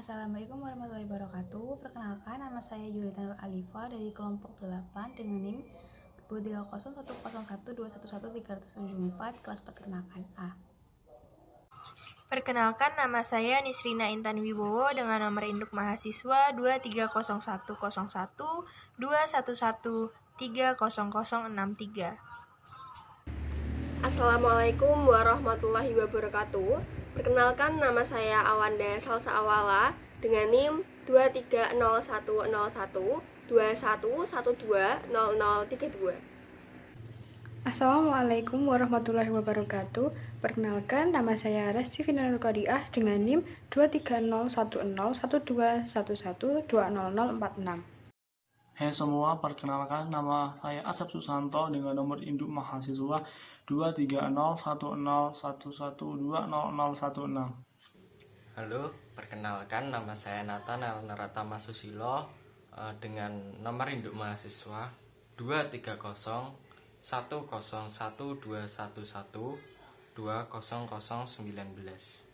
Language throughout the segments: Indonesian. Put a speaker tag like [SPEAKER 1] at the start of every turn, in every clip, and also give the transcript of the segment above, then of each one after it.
[SPEAKER 1] Assalamualaikum warahmatullahi wabarakatuh. Perkenalkan, nama saya Julita Nur Alifa dari kelompok 8 dengan NIM 2301012113174 kelas peternakan A.
[SPEAKER 2] Perkenalkan, nama saya Nisrina Intan Wibowo dengan nomor induk mahasiswa 2301211300063.
[SPEAKER 3] Assalamualaikum warahmatullahi wabarakatuh. Perkenalkan, nama saya Awanda Salsa Awala dengan NIM 230010121120032.
[SPEAKER 4] Assalamualaikum warahmatullahi wabarakatuh. Perkenalkan, nama saya Resti Finanur Qadiah dengan NIM 230101211200046.
[SPEAKER 5] Hai semua, perkenalkan nama saya Asep Susanto dengan nomor induk mahasiswa 2301011200016.
[SPEAKER 6] Halo, perkenalkan nama saya Nathanael Naratama Susilo dengan nomor induk mahasiswa 230101211200019.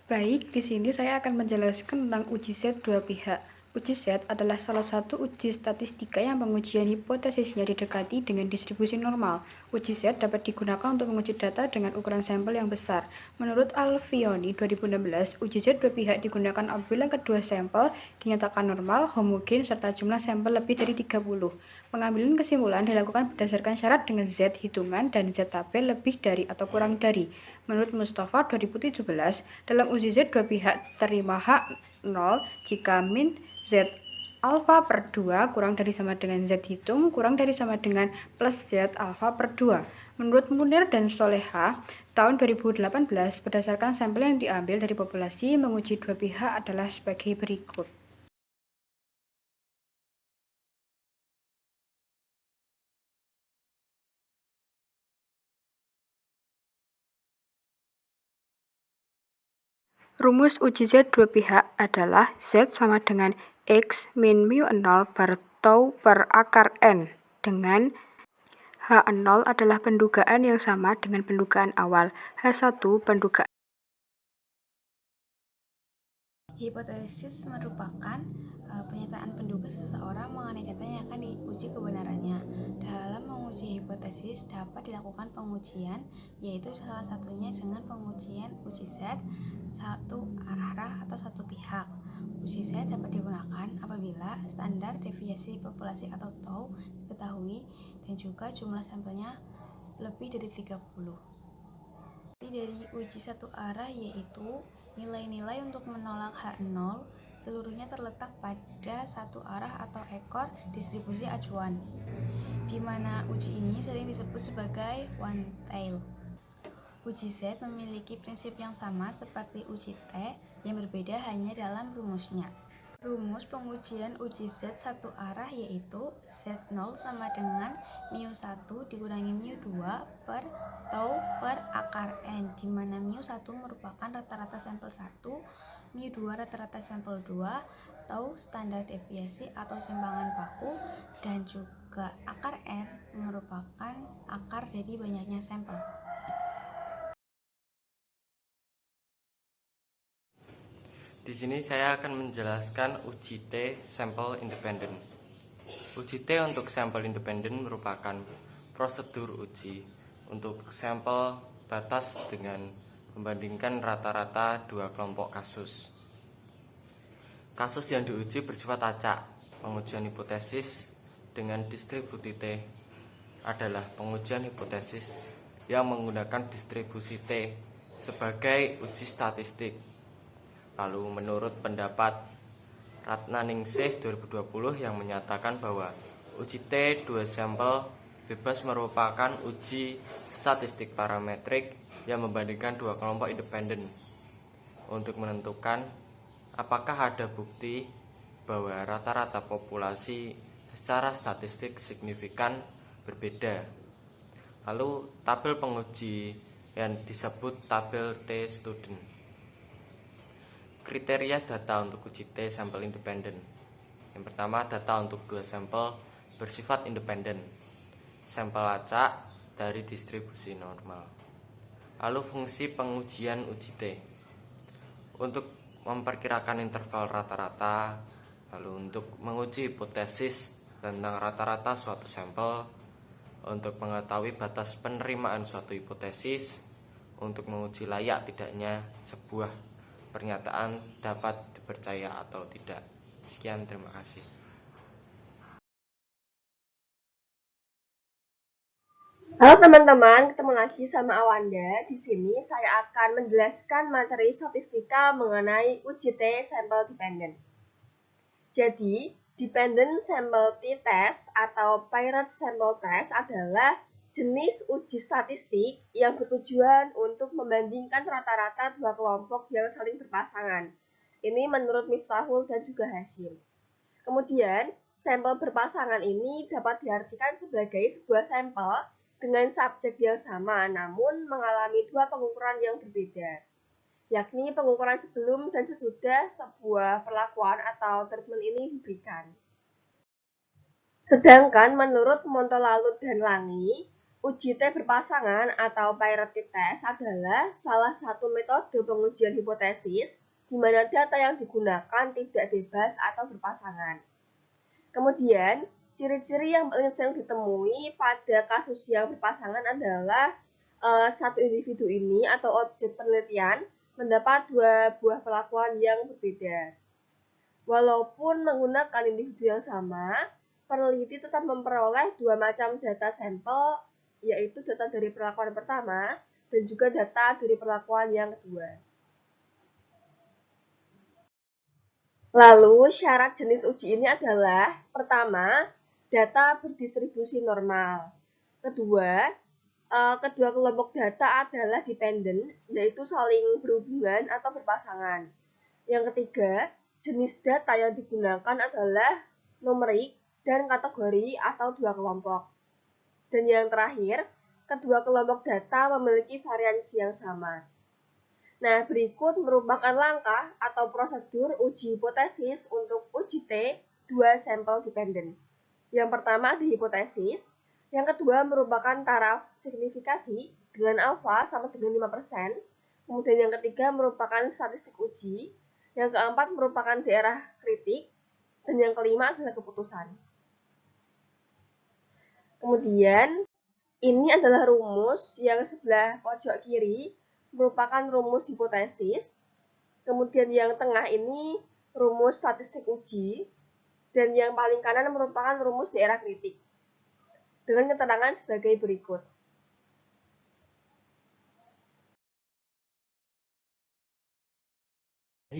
[SPEAKER 4] Baik, di sini saya akan menjelaskan tentang uji set dua pihak. Uji set adalah salah satu uji statistika yang pengujian hipotesisnya didekati dengan distribusi normal. Uji set dapat digunakan untuk menguji data dengan ukuran sampel yang besar. Menurut Alfioni 2016, uji set dua pihak digunakan apabila kedua sampel dinyatakan normal, homogen, serta jumlah sampel lebih dari 30. Pengambilan kesimpulan dilakukan berdasarkan syarat dengan Z hitungan dan Z tabel lebih dari atau kurang dari. Menurut Mustafa 2017, dalam uji Z dua pihak terima H0 jika min Z alfa per 2 kurang dari sama dengan Z hitung kurang dari sama dengan plus Z alfa per 2. Menurut Munir dan Soleha, tahun 2018, berdasarkan sampel yang diambil dari populasi, menguji dua pihak adalah sebagai berikut. Rumus uji Z dua pihak adalah Z sama dengan X min mu 0 per tau per akar N, dengan H0 adalah pendugaan yang sama dengan pendugaan awal, H1 pendugaan.
[SPEAKER 1] Hipotesis merupakan pernyataan penduga seseorang mengenai data yang akan diuji kebenarannya. Dalam menguji hipotesis dapat dilakukan pengujian, yaitu salah satunya dengan pengujian uji set satu arah atau satu pihak. Uji set dapat digunakan apabila standar deviasi populasi atau tau diketahui dan juga jumlah sampelnya lebih dari 30. Dari uji satu arah yaitu nilai-nilai untuk menolak H0 seluruhnya terletak pada satu arah atau ekor distribusi acuan, di mana uji ini sering disebut sebagai one tail. Uji Z memiliki prinsip yang sama seperti uji T, yang berbeda hanya dalam rumusnya. Rumus pengujian uji Z satu arah yaitu Z0 sama dengan mu1 dikurangi mu2 per tau per akar N, di mana mu1 merupakan rata-rata sampel 1, mu2 rata-rata sampel 2, tau standar deviasi atau simpangan baku, dan juga akar N merupakan akar dari banyaknya sampel.
[SPEAKER 6] Di sini saya akan menjelaskan uji T sampel independen. Uji T untuk sampel independen merupakan prosedur uji untuk sampel batas dengan membandingkan rata-rata dua kelompok kasus. Kasus yang diuji bersifat acak. Pengujian hipotesis dengan distribusi T adalah pengujian hipotesis yang menggunakan distribusi T sebagai uji statistik. Lalu menurut pendapat Ratnaningsih 2020 yang menyatakan bahwa uji T dua sampel bebas merupakan uji statistik parametrik yang membandingkan dua kelompok independen untuk menentukan apakah ada bukti bahwa rata-rata populasi secara statistik signifikan berbeda. Lalu tabel penguji yang disebut tabel T-student. Kriteria data untuk uji T sampel independen. Yang pertama, data untuk dua sampel bersifat independen. Sampel acak dari distribusi normal. Lalu fungsi pengujian uji T untuk memperkirakan interval rata-rata, lalu untuk menguji hipotesis tentang rata-rata suatu sampel, untuk mengetahui batas penerimaan suatu hipotesis, untuk menguji layak tidaknya sebuah pernyataan dapat dipercaya atau tidak. Sekian, terima kasih.
[SPEAKER 3] Halo teman-teman, ketemu lagi sama Awanda. Di sini saya akan menjelaskan materi statistika mengenai uji T sample dependent. Jadi, dependent sample t-test atau paired sample test adalah jenis uji statistik yang bertujuan untuk membandingkan rata-rata dua kelompok yang saling berpasangan. Ini menurut Miftahul dan juga Hashim. Kemudian, sampel berpasangan ini dapat diartikan sebagai sebuah sampel dengan subjek yang sama namun mengalami dua pengukuran yang berbeda, yakni pengukuran sebelum dan sesudah sebuah perlakuan atau treatment ini diberikan. Sedangkan menurut Montolalut dan Langi, uji T berpasangan atau paired test adalah salah satu metode pengujian hipotesis di mana data yang digunakan tidak bebas atau berpasangan. Kemudian, ciri-ciri yang paling sering ditemui pada kasus yang berpasangan adalah satu individu ini atau objek penelitian mendapat dua buah perlakuan yang berbeda. Walaupun menggunakan individu yang sama, peneliti tetap memperoleh dua macam data sampel, yaitu data dari perlakuan pertama dan juga data dari perlakuan yang kedua. Lalu, syarat jenis uji ini adalah, pertama, data berdistribusi normal. Kedua, kedua kelompok data adalah dependent, yaitu saling berhubungan atau berpasangan. Yang ketiga, jenis data yang digunakan adalah numerik dan kategori atau dua kelompok. Dan yang terakhir, kedua kelompok data memiliki variansi yang sama. Nah, berikut merupakan langkah atau prosedur uji hipotesis untuk uji T dua sampel dependent. Yang pertama ada hipotesis, yang kedua merupakan taraf signifikasi dengan alfa sama dengan 5%, kemudian yang ketiga merupakan statistik uji, yang keempat merupakan daerah kritik, dan yang kelima adalah keputusan. Kemudian, ini adalah rumus yang sebelah pojok kiri merupakan rumus hipotesis, kemudian yang tengah ini rumus statistik uji, dan yang paling kanan merupakan rumus daerah kritik. Dengan keterangan sebagai berikut.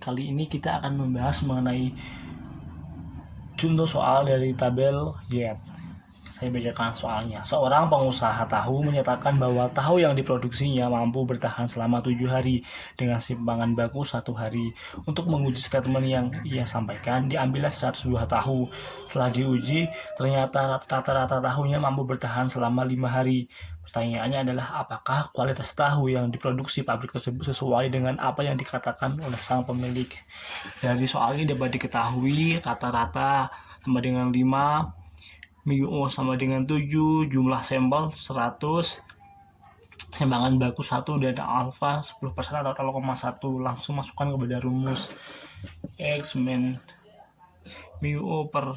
[SPEAKER 5] Kali ini kita akan membahas mengenai contoh soal dari tabel YET. Saya bacakan soalnya. Seorang pengusaha tahu menyatakan bahwa tahu yang diproduksinya mampu bertahan selama 7 hari dengan simpangan baku 1 hari. Untuk menguji statement yang ia sampaikan, diambillah 100 buah tahu. Setelah diuji, ternyata rata-rata tahunya mampu bertahan selama 5 hari. Pertanyaannya adalah apakah kualitas tahu yang diproduksi pabrik tersebut sesuai dengan apa yang dikatakan oleh sang pemilik. Dari soal ini dapat diketahui rata-rata sama dengan 5, MU sama dengan 7, jumlah sampel 100, simpangan baku 1, data alfa 10% atau 0,1. Langsung masukkan kepada rumus X min MU per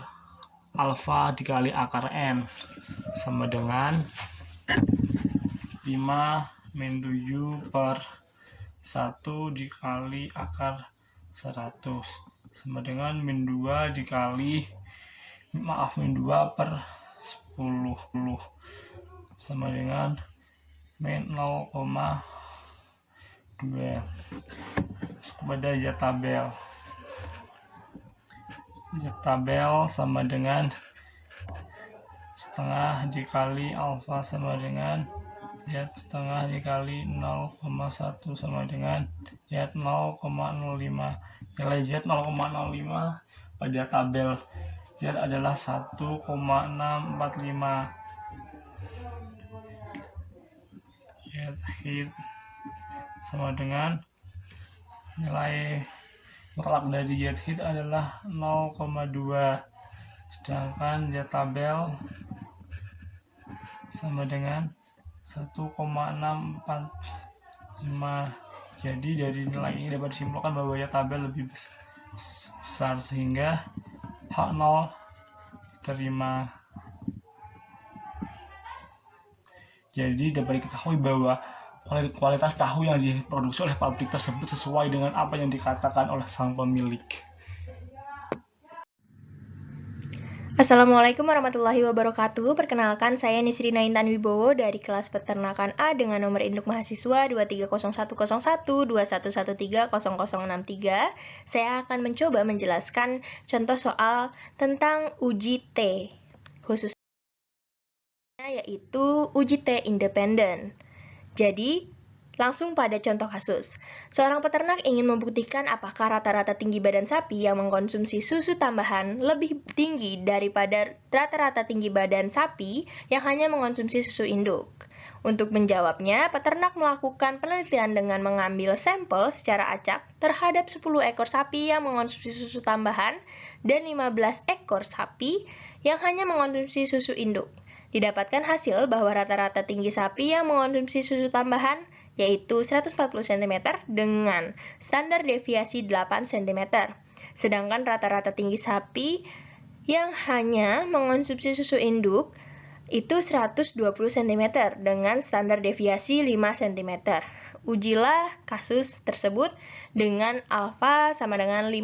[SPEAKER 5] alfa dikali akar N sama dengan 5 min 7 per 1 dikali akar 100 sama dengan min 2 dikali min 2 per 10 sama dengan min 0,2. Kepada zat tabel sama dengan setengah dikali alfa sama dengan Z setengah dikali 0,1 sama dengan Z 0,05. Nilai Z 0,05 pada tabel Z adalah 1,645. Hit sama dengan nilai mutlak dari Z hit adalah 0,2, sedangkan Z tabel sama dengan 1,645. Jadi dari nilai ini dapat disimpulkan bahwa ya tabel lebih besar sehingga H0 diterima. Jadi dapat diketahui bahwa kualitas tahu yang diproduksi oleh pabrik tersebut sesuai dengan apa yang dikatakan oleh sang pemilik.
[SPEAKER 2] Assalamualaikum warahmatullahi wabarakatuh. Perkenalkan, saya Nisrina Intan Wibowo dari kelas Peternakan A dengan nomor induk mahasiswa 230101, 21130063. Saya akan mencoba menjelaskan contoh soal tentang uji T, khususnya yaitu uji T independen. Jadi, langsung pada contoh kasus. Seorang peternak ingin membuktikan apakah rata-rata tinggi badan sapi yang mengkonsumsi susu tambahan lebih tinggi daripada rata-rata tinggi badan sapi yang hanya mengkonsumsi susu induk. Untuk menjawabnya, peternak melakukan penelitian dengan mengambil sampel secara acak terhadap 10 ekor sapi yang mengkonsumsi susu tambahan dan 15 ekor sapi yang hanya mengkonsumsi susu induk. Didapatkan hasil bahwa rata-rata tinggi sapi yang mengkonsumsi susu tambahan yaitu 140 cm dengan standar deviasi 8 cm. Sedangkan rata-rata tinggi sapi yang hanya mengkonsumsi susu induk itu 120 cm dengan standar deviasi 5 cm. Ujilah kasus tersebut dengan alfa sama dengan 5%.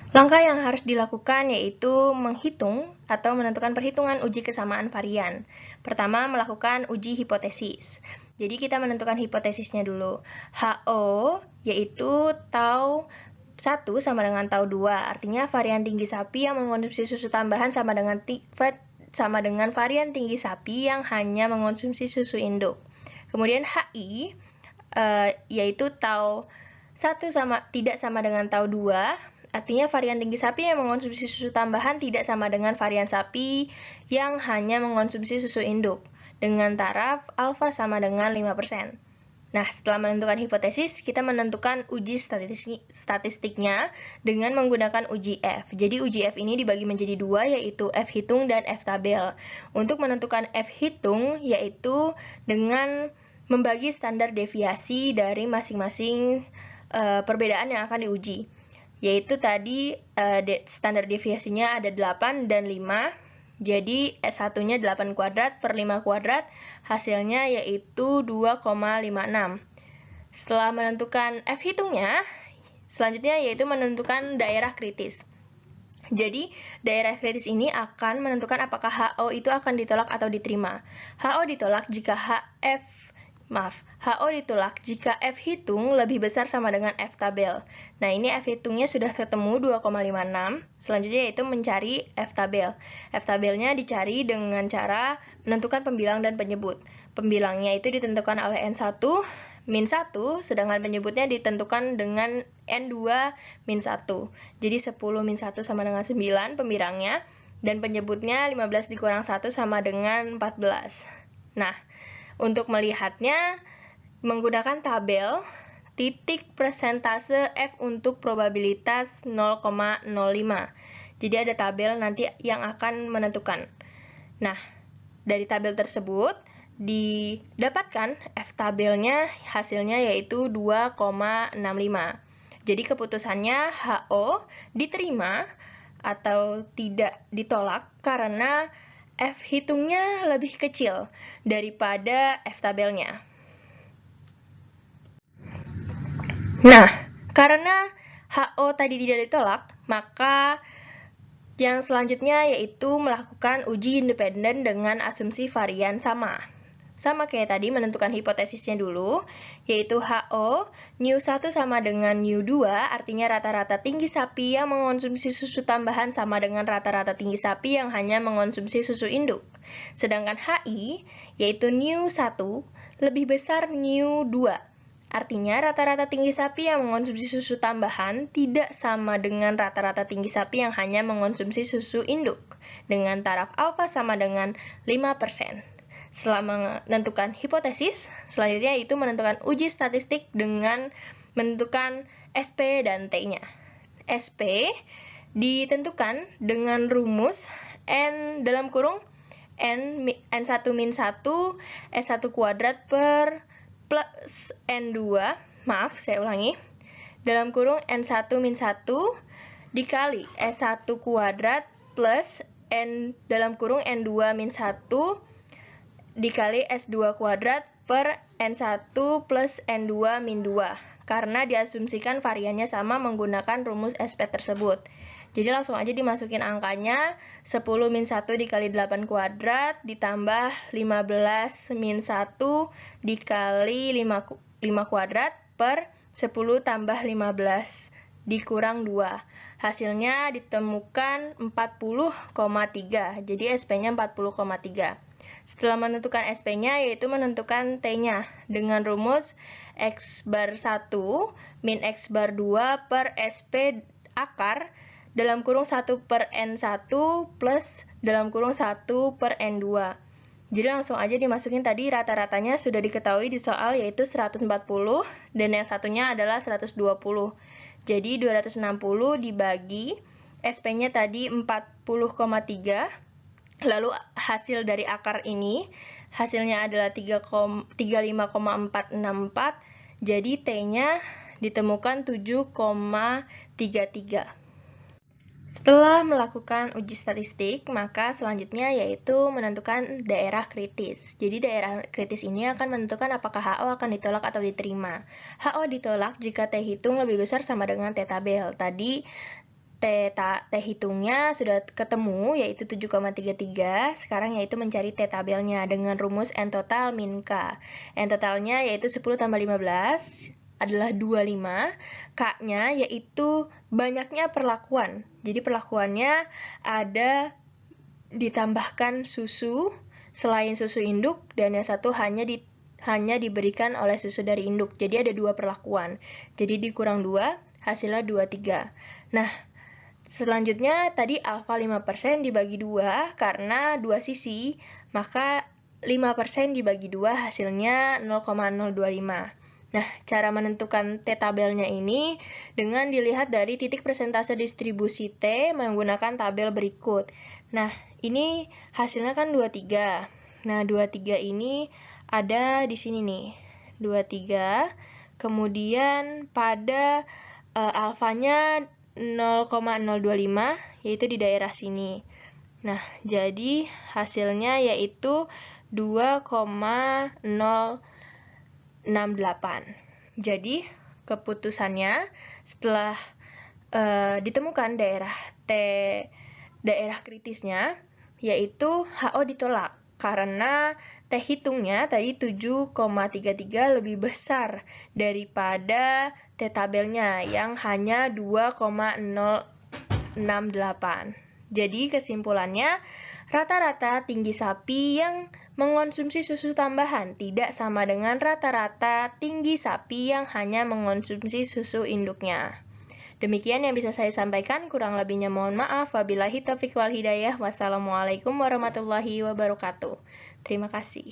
[SPEAKER 2] Langkah yang harus dilakukan yaitu menghitung atau menentukan perhitungan uji kesamaan varian. Pertama, melakukan uji hipotesis. Jadi kita menentukan hipotesisnya dulu. HO yaitu tau 1 sama dengan tau 2. Artinya varian tinggi sapi yang mengkonsumsi susu tambahan sama dengan varian tinggi sapi yang hanya mengkonsumsi susu induk. Kemudian HI yaitu tau 1 tidak sama dengan tau 2. Artinya varian tinggi sapi yang mengkonsumsi susu tambahan tidak sama dengan varian sapi yang hanya mengkonsumsi susu induk dengan taraf alfa sama dengan 5%. Nah, setelah menentukan hipotesis, kita menentukan uji statistiknya dengan menggunakan uji F. Jadi uji F ini dibagi menjadi dua, yaitu F hitung dan F tabel. Untuk menentukan F hitung, yaitu dengan membagi standar deviasi dari masing-masing perbedaan yang akan diuji. Yaitu tadi standar deviasinya ada 8 dan 5, jadi S1-nya 8 kuadrat per 5 kuadrat, hasilnya yaitu 2,56. Setelah menentukan F hitungnya, selanjutnya yaitu menentukan daerah kritis. Jadi, daerah kritis ini akan menentukan apakah HO itu akan ditolak atau diterima. HO ditolak jika HO ditolak jika F hitung lebih besar sama dengan F tabel. Nah, ini F hitungnya sudah ketemu 2,56. Selanjutnya yaitu mencari F tabel. F tabelnya dicari dengan cara menentukan pembilang dan penyebut. Pembilangnya itu ditentukan oleh N1 min 1, sedangkan penyebutnya ditentukan dengan N2 min 1. Jadi 10 min 1 sama dengan 9 pembilangnya, dan penyebutnya 15 dikurang 1 sama dengan 14. Nah, untuk melihatnya, menggunakan tabel, titik persentase F untuk probabilitas 0,05. Jadi ada tabel nanti yang akan menentukan. Nah, dari tabel tersebut, didapatkan F tabelnya hasilnya yaitu 2,65. Jadi keputusannya HO diterima atau tidak ditolak karena F hitungnya lebih kecil daripada F tabelnya. Nah, karena HO tadi tidak ditolak, maka yang selanjutnya yaitu melakukan uji independen dengan asumsi varian sama. Sama kayak tadi, menentukan hipotesisnya dulu, yaitu HO, nu1 sama dengan nu2, artinya rata-rata tinggi sapi yang mengonsumsi susu tambahan sama dengan rata-rata tinggi sapi yang hanya mengonsumsi susu induk. Sedangkan HI, yaitu nu1, lebih besar nu2, artinya rata-rata tinggi sapi yang mengonsumsi susu tambahan tidak sama dengan rata-rata tinggi sapi yang hanya mengonsumsi susu induk, dengan taraf alfa sama dengan 5%. Setelah menentukan hipotesis, selanjutnya itu menentukan uji statistik dengan menentukan SP dan T-nya. SP ditentukan dengan rumus N dalam kurung N1 min 1 S1 kuadrat per plus N2, maaf saya ulangi, dalam kurung N1 min 1 dikali S1 kuadrat plus N dalam kurung N2 min 1 dikali S2 kuadrat per N1 plus N2 min 2, karena diasumsikan variannya sama menggunakan rumus SP tersebut. Jadi langsung aja dimasukin angkanya, 10 min 1 dikali 8 kuadrat ditambah 15 min 1 dikali 5 kuadrat per 10 tambah 15 dikurang 2. Hasilnya ditemukan 40,3. Jadi SP-nya 40,3. Setelah menentukan SP-nya, yaitu menentukan T-nya dengan rumus X bar 1 min X bar 2 per SP akar dalam kurung 1 per N1 plus dalam kurung 1 per N2. Jadi langsung aja dimasukin tadi rata-ratanya sudah diketahui di soal, yaitu 140 dan yang satunya adalah 120. Jadi 260 dibagi SP-nya tadi 40,3. Lalu hasil dari akar ini hasilnya adalah 35,464. Jadi T-nya ditemukan 7,33. Setelah melakukan uji statistik, maka selanjutnya yaitu menentukan daerah kritis. Jadi daerah kritis ini akan menentukan apakah HO akan ditolak atau diterima. HO ditolak jika T hitung lebih besar sama dengan T tabel. Tadi T hitungnya sudah ketemu, yaitu 7,33. Sekarang yaitu mencari T tabelnya dengan rumus N total min K. N totalnya yaitu 10 tambah 15 adalah 25. K-nya yaitu banyaknya perlakuan. Jadi perlakuannya ada ditambahkan susu selain susu induk, dan yang satu hanya diberikan oleh susu dari induk. Jadi ada 2 perlakuan. Jadi dikurang 2, hasilnya 23. Nah, selanjutnya tadi alfa 5% dibagi 2, karena 2 sisi, maka 5% dibagi 2 hasilnya 0,025. Nah, cara menentukan T tabelnya ini dengan dilihat dari titik persentase distribusi T menggunakan tabel berikut. Nah, ini hasilnya kan 23. Nah, 23 ini ada di sini nih. 23. Kemudian pada alfanya 0,025, yaitu di daerah sini. Nah, jadi hasilnya yaitu 2,068. Jadi keputusannya setelah ditemukan daerah kritisnya, yaitu HO ditolak karena T hitungnya tadi 7,33 lebih besar daripada T tabelnya yang hanya 2,068. Jadi kesimpulannya, rata-rata tinggi sapi yang mengonsumsi susu tambahan tidak sama dengan rata-rata tinggi sapi yang hanya mengonsumsi susu induknya. Demikian yang bisa saya sampaikan, kurang lebihnya mohon maaf. Wabillahi taufiq wal hidayah. Wassalamualaikum warahmatullahi wabarakatuh. Terima kasih.